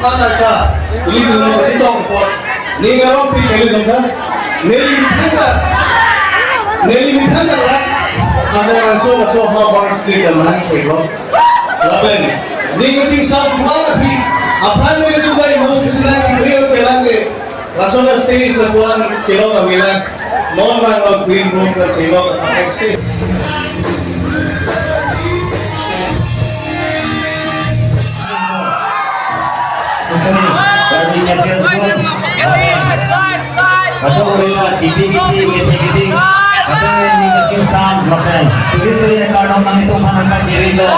anarka ili dum sitong pot ningaro pi neli dum tha neli mithanga la ada so ha bars di dalam kego laben ningo sing sa pulapi aphan neli tu bai moses na ki rio kelande rasona stage la buan kilo kamila non man of green room ka chilo ka next atau mereka gigi-gigi, gigi-gigi, atau ini kecil sam, makan. Suri-suri yang kau nang itu mana kan diri lo.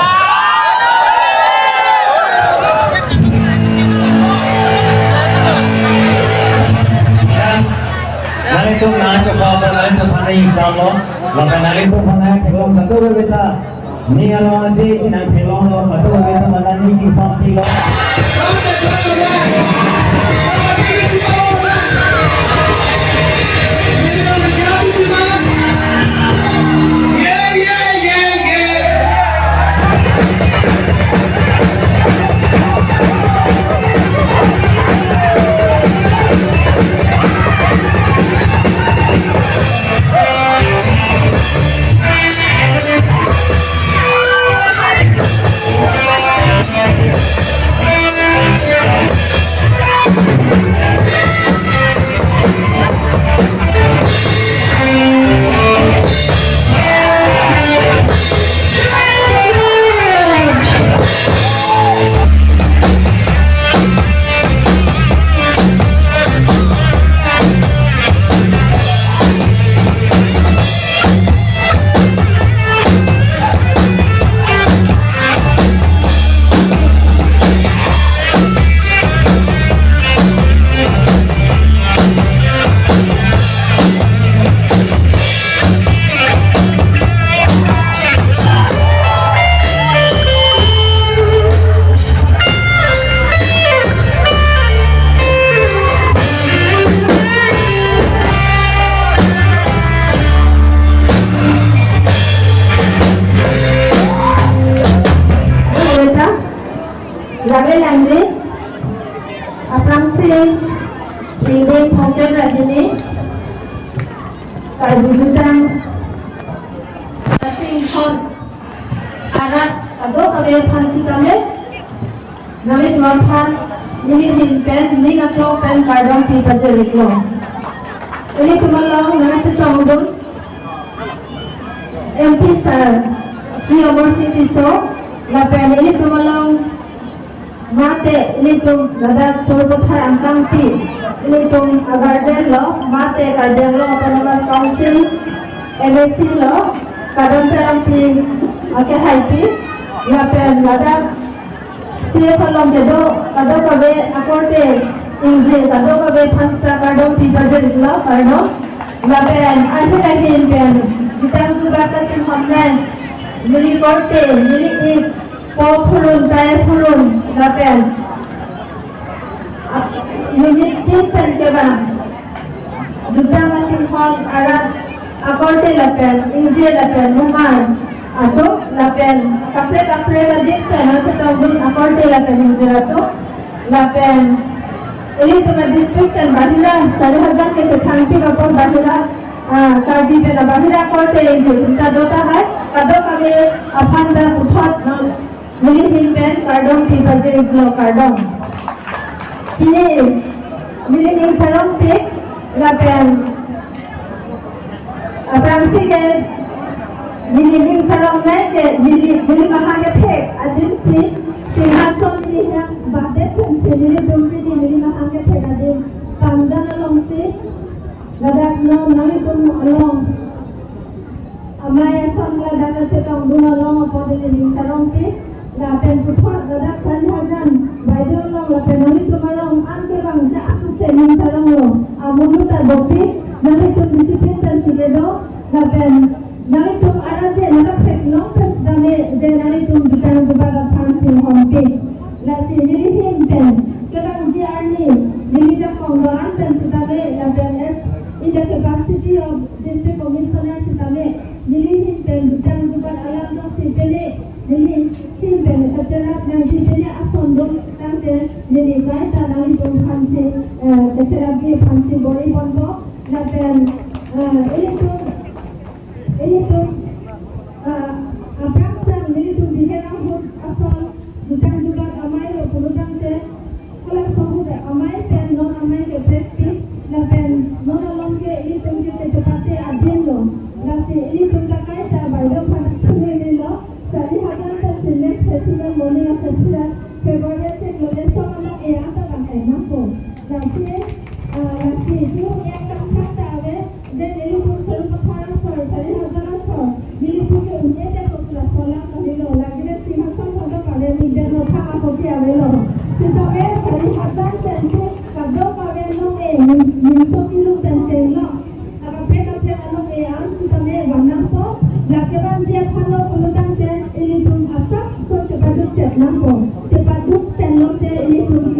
Nari tu nak coba nari tu mana insya Allah, maka nari tu mana kalau satu berbeda. Ni kalau nanti nak film lo, satu berbeda mana ni kisah film. Ini kemalong nanti canggung, MP Sri University so, lapan ini kemalong mate ini tu ada surutha angkang ti, ini tu garden lo, mate garden lo apa nama council, MSc lo, kadang kadang ti akan happy, lapan ada siapa kalau jadi ada kabe akorte Inggris atau kabe pasta kadang tidak jadi lah kadang lapan ada lagi yang kita sudah kasih hamdan jadi korte jadi ini purun saya purun lapan unit station keba juga masih hall arat akorte lapan Inggris lapan rumah atau lapan kafe lagi saya tahu akorte lapan Inggris atau lapan ini cuma district dan bahira sarhajan ke tangki kapur bahira kadi pe bahira korte itu kita dota hai kado kami apanda uthat mili hinten kardom ti baje iglo kardom ini mili ning sarong te lapen apramsi ke mili ning sarong ne ke mili mahage the ajin si sinhason ni yang bade mili dumbi di mili mahage the ajin pandan along si gadak no nami tum along amaya samla daga se tong dun along apode ning sarong te lapen puthat gadak sarhajan baido along lapen nami tum along ante bang ja aku se ning sarong lo amunu ta dopi nami tum disiplin tan siledo lapen nami tum arase nadak se long tas dame de nami tum bitan dubaga phansin homte la se nili hinten kadang ji arni nili da kongran tan sitabe lapen in the capacity of district commissioner sitabe nili hinten bitan dubaga alam no sitele nili hinten atara nang sitele asondom tante nili kai sokilu penseng lo. Akape ano ang sutame wanang po. Lakeban dia kalo kulutang ten ini tum asak so cepaduk cek nampo. Cepaduk tenlo te ini tum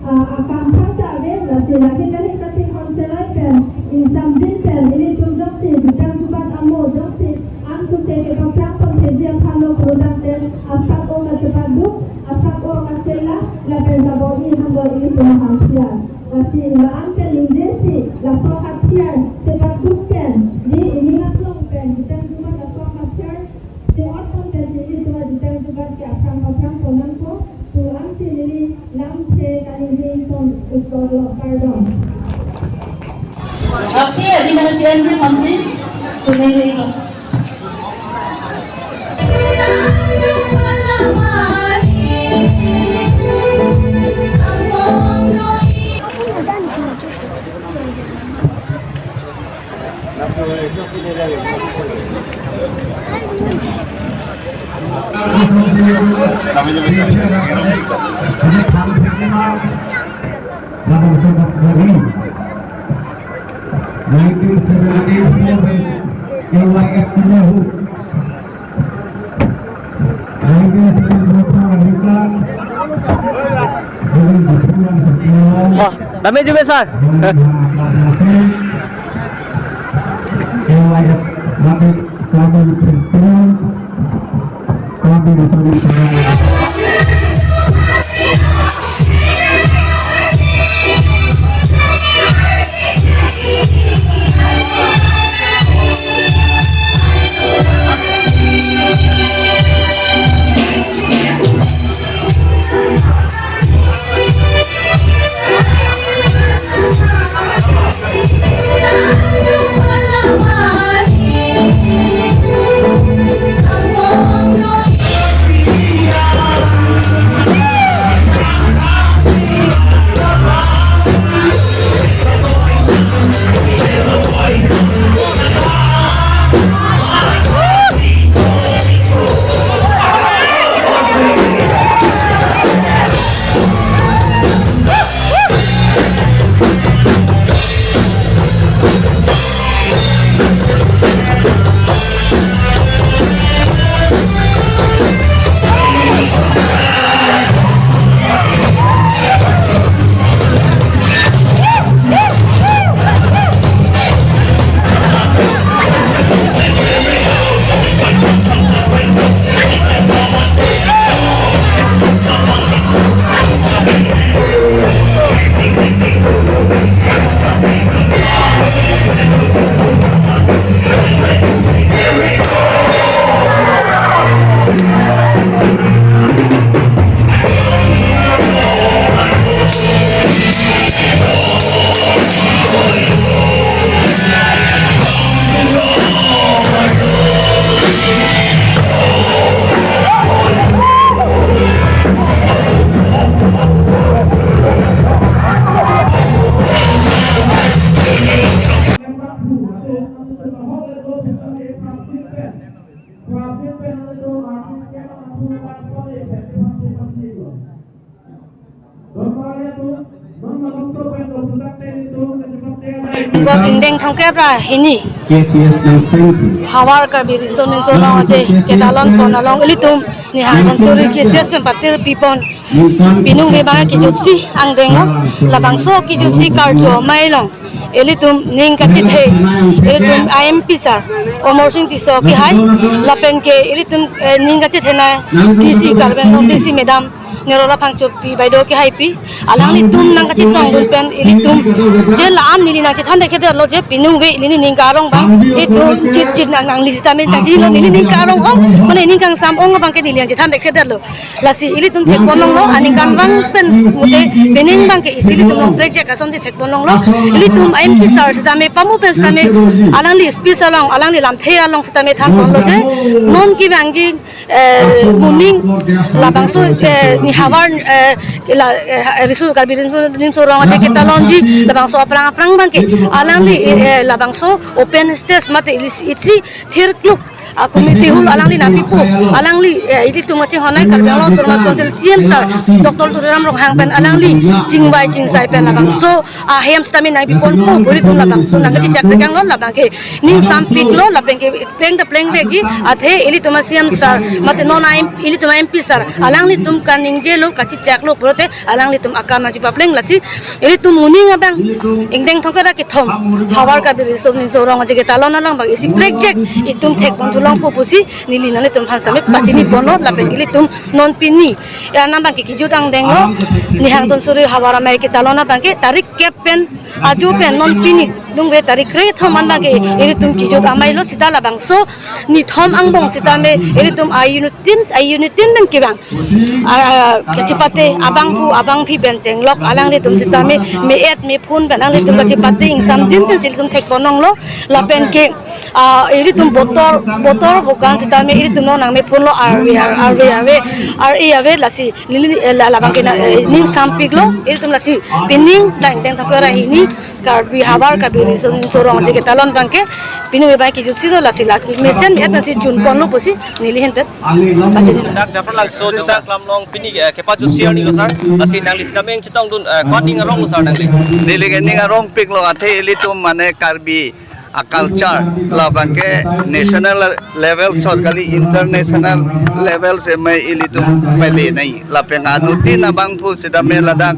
akan pada lagi kali kasih konselai pen insam pen ini tum dokti bukan bukan amo dokti antu te ke pakai dia kalo kulutang ten asak o cepaduk asak o kasela la pensabo ini hamba ini tum hasian. Masih laan pen indesi la so hasian cepaduk pen ini langsung pen bukan cuma la so hasian cepat pen ini cuma bukan juga ke akan konanko tuan ini lamse kali ini son pardon. Oke, di mana janji masih cuma ini. Dami juga besar. Gua pindeng thangke pra hini KCS ng Senti. hawar ka bi restoran so na aje ke dalon ko na long elitum ni ha konsuri KCS pe patir pipon binung be banga ki jutsi ang dengo labang so ki jutsi karjo mailong elitum ning ka chit he elitum IMP sir omorsin ti so ki hai lapen ke elitum ning ka chit he na DC karben no DC madam nerola phangchup pi baido ki hai pi alang li tum nang ka chit tong dun pen elitum je lam ni nang chit han dekhe de lo je pinung ve ni ning karong bang itu chit chit nang lista men ta ji lo ni ning karong ong mane ning kang sam ong bang ke ni liang chit han dekhe de lo lasi elitum thek bolong lo ani kan bang pen mute bening bang ke isili tum long trek je ka son je thek bolong lo elitum IMP sir sta me pamu pen sta me alang li speech along alang li lam the along sta me than kon lo je non ki bang ji muning labang so ni hawar la risu kalbirin so rong ate kita lonji labang so aprang bang ke alang li labang so open stage mate itsi thir kluk community hall alangli na pipo alangli idi tumachi honai karbelo turmas konsel CM sir Dr. Turam rong hang pen alangli jingbai jingsai pen labang so hem stami nai pipon po buri tum labang so nang chi jak tegang lo labang ke ning sam pik lo labang ke pleng vegi athe ili tumas CM sir mate no na ili tum MP sir alangli tum kan ning je lo kachi jak lo prote alangli tum akama ji papleng lasi ili tum muning abang ingdeng thokara ke thom hawar ka biri so ni so rong je ke talon alang bang isi project itum thek pon thulang po pusi nili nale tum phan same pachini bono labeng ili tum non pini ya nambang ki kijutang denglo ni hang ton suri hawara mai ke talona bang ke tarik kepen aju pen non pini dungwe tarik kre thoman bang ke ili tum kijut amai lo sita labang so ni thom ang bong sita me ili tum ayunitin nang ke bang kachipate abang phi ben chenglok alang le tum sita me et me phun ben ang le tum kachipate ing sam jin pen sil tum thek ponong lo lapen ke ili tum botor bukan sita me ili tum no nang me phun lo ave lasi lili labang ke ning sampik lo ili tum lasi pining dang dang thakara ini karbi habar kabiri sorong je ke talon bang ke pinu be ki jusi lo lasi lak mesen et nasi jun pon lo posi nili hentet Nak dapat langsung sa klamlong pini kepa jusiar ni lo sar. Asin nang listameng chitong dun kwading arong lo sar nang li. Niligani arong pik lo athe ilitum mane karbi culture labang ke national level sorgali international level se mai ilitum pele nai lapeng anuti na bang pu sidame ladak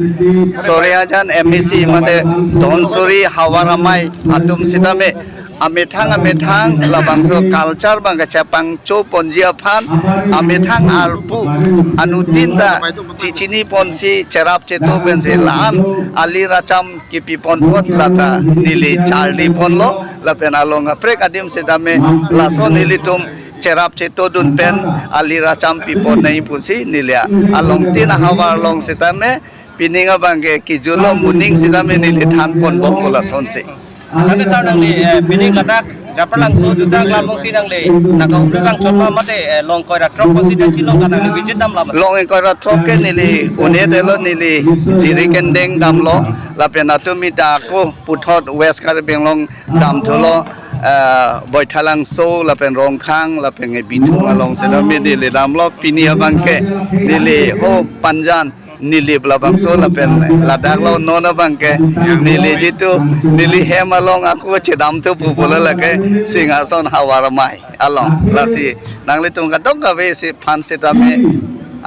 soreajan MEC mate donsori hawaramai atum sidame amethang labang so culture bang chapang cho ponjia phan amethang arpu anutinda chichini ponsi cherap cheto bense laan ali racham kipi ponpot lata nili charli ponlo lapena longa prek adim sedame laso nilitum cherap cheto dun pen ali racham pipon nei pusi nilia along tin hawar long sedame pininga bangge kijulo muning sedame nili than pon bokola sonse Tapi sar nang li pining ladak dapat langsung juta klamlong si nang li nak kau bang contoh mate long koi ra trop consistency long kanang li visit dam lama. long koi ra trop ke nili une delo nili jiri kendeng dam lo lapena tu mi da ko puthot west kar benglong dam tholo boithalang so lapen rong khang lapen nge bitu along sena mi nili dam lo pinia bangke nili ho panjan nili belabang so lapen ladak lo nona bangke nili jitu nili hemalong aku cedam tu pupola lake singason hawaramai along lasi nangli tung kadong gawe si pan sitame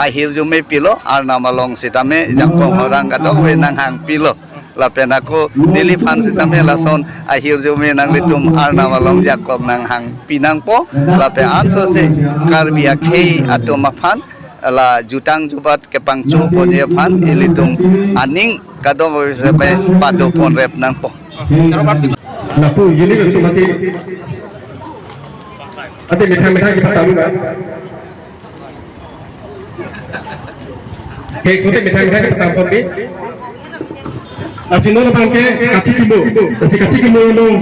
ahir jume pilo arnamalong sitame jakong orang kadong we nang hang pilo lapen aku nili pan sitame lason ahir jume nangli tum arnamalong jakong nang hang pinang po lapen anso se karbia khei atomafan la jutang jubat kepang chu podia phan ilitum aning kadong sampai padu pon rep nang po lapu ini itu masih ada metang kita tahu kan kita metang kita tahu kan asino na bangke kachi kimo nong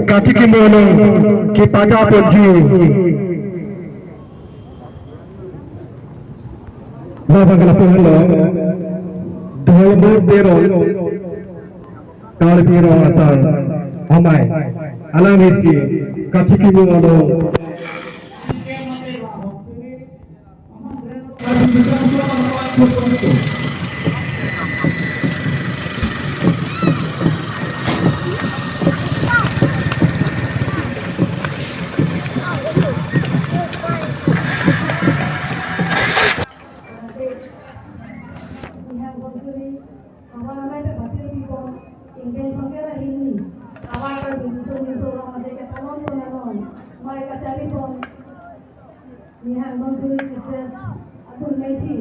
kaki kimono kipada ponju babang kelapun lo dolbo bero kal biro asal amai alam isi kaki kibu along mereka cari pun, lihat bangsa Atul Maiti.